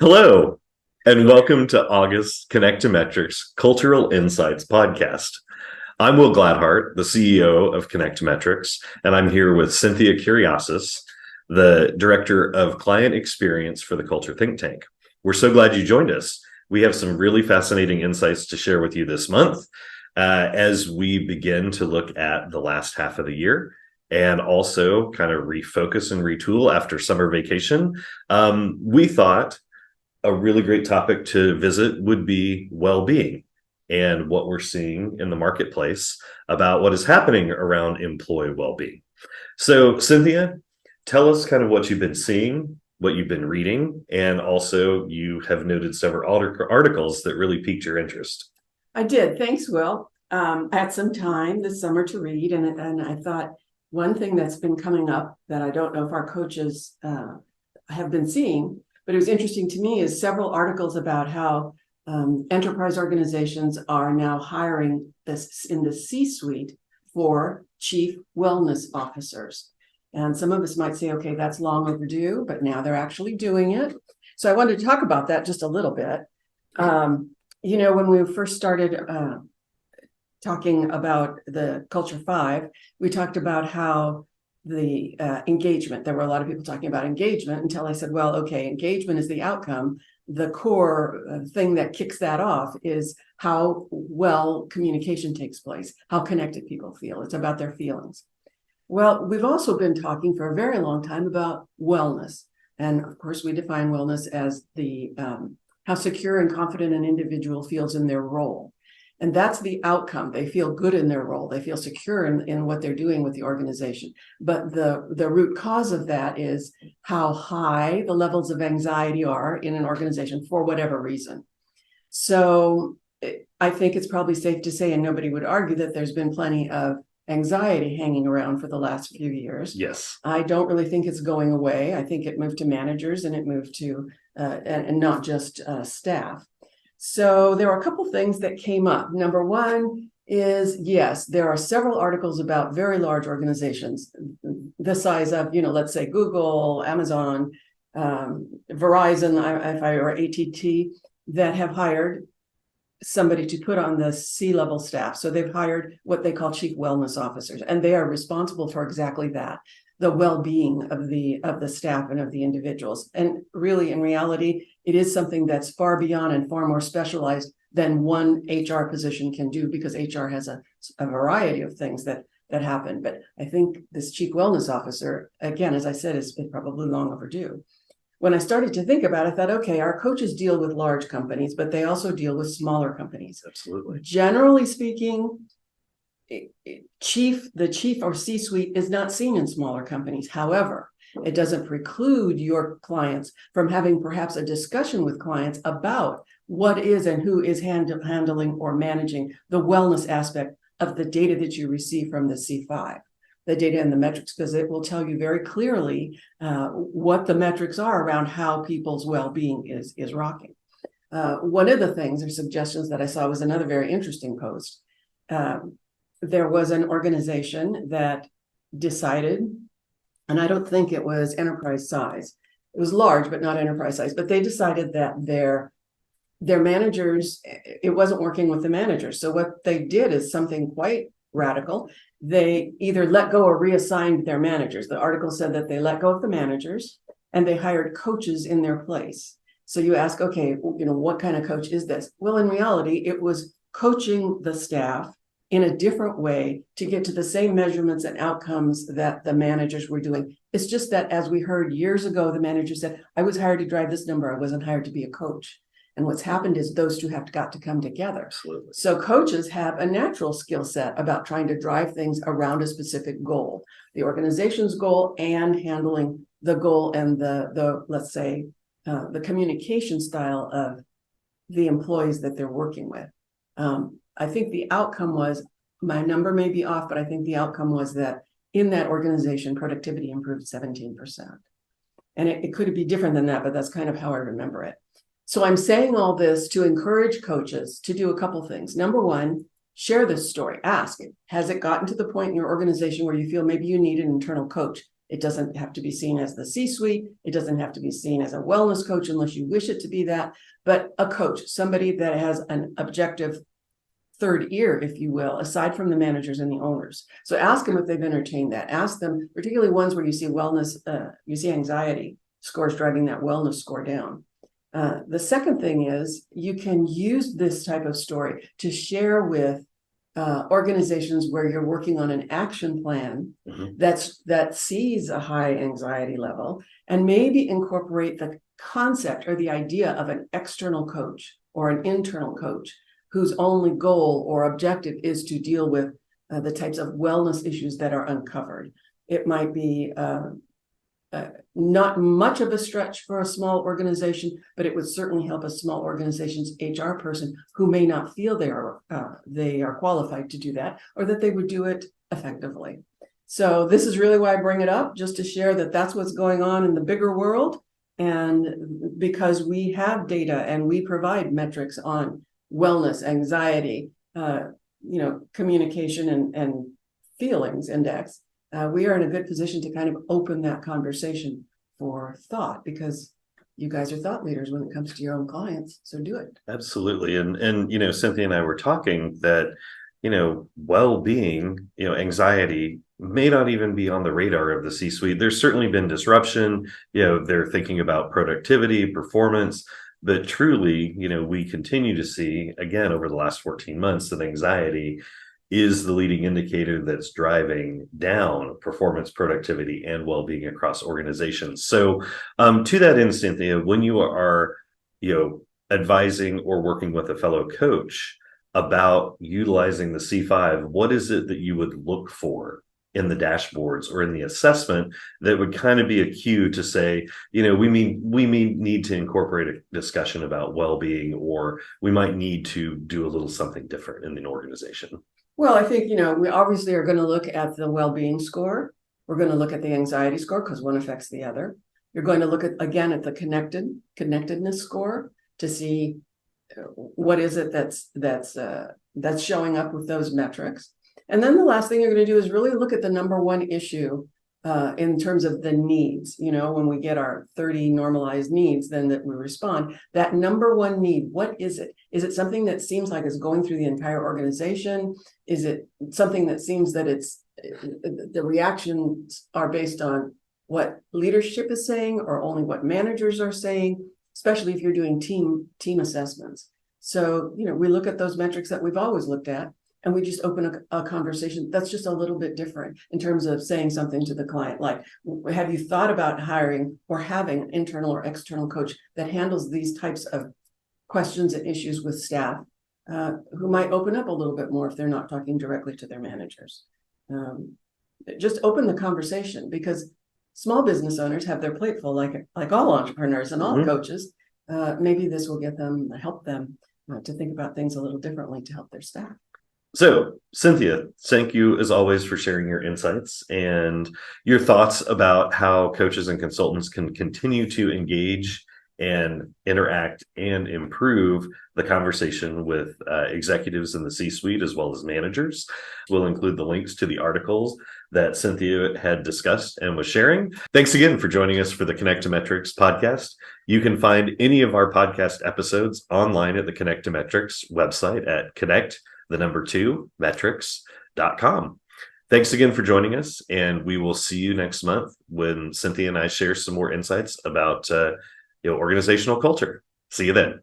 Hello, and welcome to August Connect to Metrics Cultural Insights podcast. I'm Will Gladhart, the CEO of Connect to Metrics, and I'm here with Cynthia Curiosis, the Director of Client Experience for the Culture Think Tank. We're so glad you joined us. We have some really fascinating insights to share with you this month as we begin to look at the last half of the year and also kind of refocus and retool after summer vacation. We thought a really great topic to visit would be well-being and what we're seeing in the marketplace about what is happening around employee well-being. So, Cynthia, tell us kind of what you've been seeing, what you've been reading, and also you have noted several articles that really piqued your interest. I did. Thanks, Will. I had some time this summer to read, and I thought one thing that's been coming up that I don't know if our coaches have been seeing, but it was interesting to me, is several articles about how enterprise organizations are now hiring this in the C-suite for chief wellness officers. And some of us might say, okay, that's long overdue, but now they're actually doing it. So I wanted to talk about that just a little bit. When we first started talking about the Culture 5, we talked about how the engagement, there were a lot of people talking about engagement until I said, well, okay, engagement is the outcome. The core thing that kicks that off is how well communication takes place, how connected people feel. It's about their feelings. Well, we've also been talking for a very long time about wellness. And of course, we define wellness as the how secure and confident an individual feels in their role. And that's the outcome. They feel good in their role. They feel secure in what they're doing with the organization. But the root cause of that is how high the levels of anxiety are in an organization for whatever reason. So I think it's probably safe to say, and nobody would argue, that there's been plenty of anxiety hanging around for the last few years. Yes. I don't really think it's going away. I think it moved to managers and it moved to, and not just staff. So there are a couple things that came up. Number one is, yes, there are several articles about very large organizations, the size of, let's say Google, Amazon, Verizon, or AT&T, that have hired somebody to put on the C-level staff. So they've hired what they call chief wellness officers, and they are responsible for exactly that, the well-being of the staff and of the individuals. And really, in reality, it is something that's far beyond and far more specialized than one HR position can do, because HR has a variety of things that happen. But I think this chief wellness officer, again, as I said, is probably long overdue. When I started to think about it, I thought, okay, our coaches deal with large companies, but they also deal with smaller companies. Absolutely. Generally speaking, the chief or C-suite is not seen in smaller companies. However, it doesn't preclude your clients from having perhaps a discussion with clients about what is and who is handling or managing the wellness aspect of the data that you receive from the C5, the data and the metrics, because it will tell you very clearly what the metrics are around how people's well-being is rocking. One of the things or suggestions that I saw was another very interesting post. There was an organization that decided, and I don't think it was enterprise size. It was large, but not enterprise size. But they decided that their managers, it wasn't working with the managers. So what they did is something quite radical. They either let go or reassigned their managers. The article said that they let go of the managers and they hired coaches in their place. So you ask, okay, what kind of coach is this? Well, in reality, it was coaching the staff in a different way to get to the same measurements and outcomes that the managers were doing. It's just that, as we heard years ago, the manager said, I was hired to drive this number. I wasn't hired to be a coach. And what's happened is those two have got to come together. Absolutely. So coaches have a natural skill set about trying to drive things around a specific goal, the organization's goal, and handling the goal and the let's say, the communication style of the employees that they're working with. I think the outcome was, my number may be off, but I think the outcome was that in that organization, productivity improved 17%. And it could be different than that, but that's kind of how I remember it. So I'm saying all this to encourage coaches to do a couple things. Number one, share this story. Ask, has it gotten to the point in your organization where you feel maybe you need an internal coach? It doesn't have to be seen as the C-suite. It doesn't have to be seen as a wellness coach unless you wish it to be that, but a coach, somebody that has an objective third ear, if you will, aside from the managers and the owners. So ask them if they've entertained that. Ask them, particularly ones where you see wellness, you see anxiety scores driving that wellness score down. The second thing is you can use this type of story to share with organizations where you're working on an action plan that sees a high anxiety level, and maybe incorporate the concept or the idea of an external coach or an internal coach whose only goal or objective is to deal with the types of wellness issues that are uncovered. It might be not much of a stretch for a small organization, but it would certainly help a small organization's HR person who may not feel they are qualified to do that, or that they would do it effectively. So this is really why I bring it up, just to share that that's what's going on in the bigger world. And because we have data and we provide metrics on wellness, anxiety, communication and feelings index, we are in a good position to kind of open that conversation for thought, because you guys are thought leaders when it comes to your own clients. So do it. Absolutely. And Cynthia and I were talking that, well-being, anxiety may not even be on the radar of the C-suite. There's certainly been disruption. They're thinking about productivity, performance, but truly, we continue to see, again, over the last 14 months, that anxiety is the leading indicator that's driving down performance, productivity, and well-being across organizations. So to that end, Cynthia, when you are, advising or working with a fellow coach about utilizing the C5, what is it that you would look for in the dashboards or in the assessment that would kind of be a cue to say, we may need to incorporate a discussion about well-being, or we might need to do a little something different in an organization? Well, I think, we obviously are going to look at the well-being score. We're going to look at the anxiety score because one affects the other. You're going to look at the connectedness score to see what is it that's showing up with those metrics. And then the last thing you're going to do is really look at the number one issue in terms of the needs. When we get our 30 normalized needs, then that we respond, that number one need, what is it? Is it something that seems like it's going through the entire organization? Is it something that seems that the reactions are based on what leadership is saying or only what managers are saying, especially if you're doing team assessments? So, we look at those metrics that we've always looked at, and we just open a conversation that's just a little bit different in terms of saying something to the client, like, have you thought about hiring or having an internal or external coach that handles these types of questions and issues with staff, who might open up a little bit more if they're not talking directly to their managers? Just open the conversation, because small business owners have their plate full, like all entrepreneurs and all coaches. Maybe this will help them to think about things a little differently to help their staff. So, Cynthia, thank you as always for sharing your insights and your thoughts about how coaches and consultants can continue to engage and interact and improve the conversation with executives in the C-suite as well as managers. We'll include the links to the articles that Cynthia had discussed and was sharing. Thanks again for joining us for the Connect to Metrics podcast. You can find any of our podcast episodes online at the Connect to Metrics website at metrics.com. Thanks again for joining us, and we will see you next month when Cynthia and I share some more insights about organizational culture. See you then.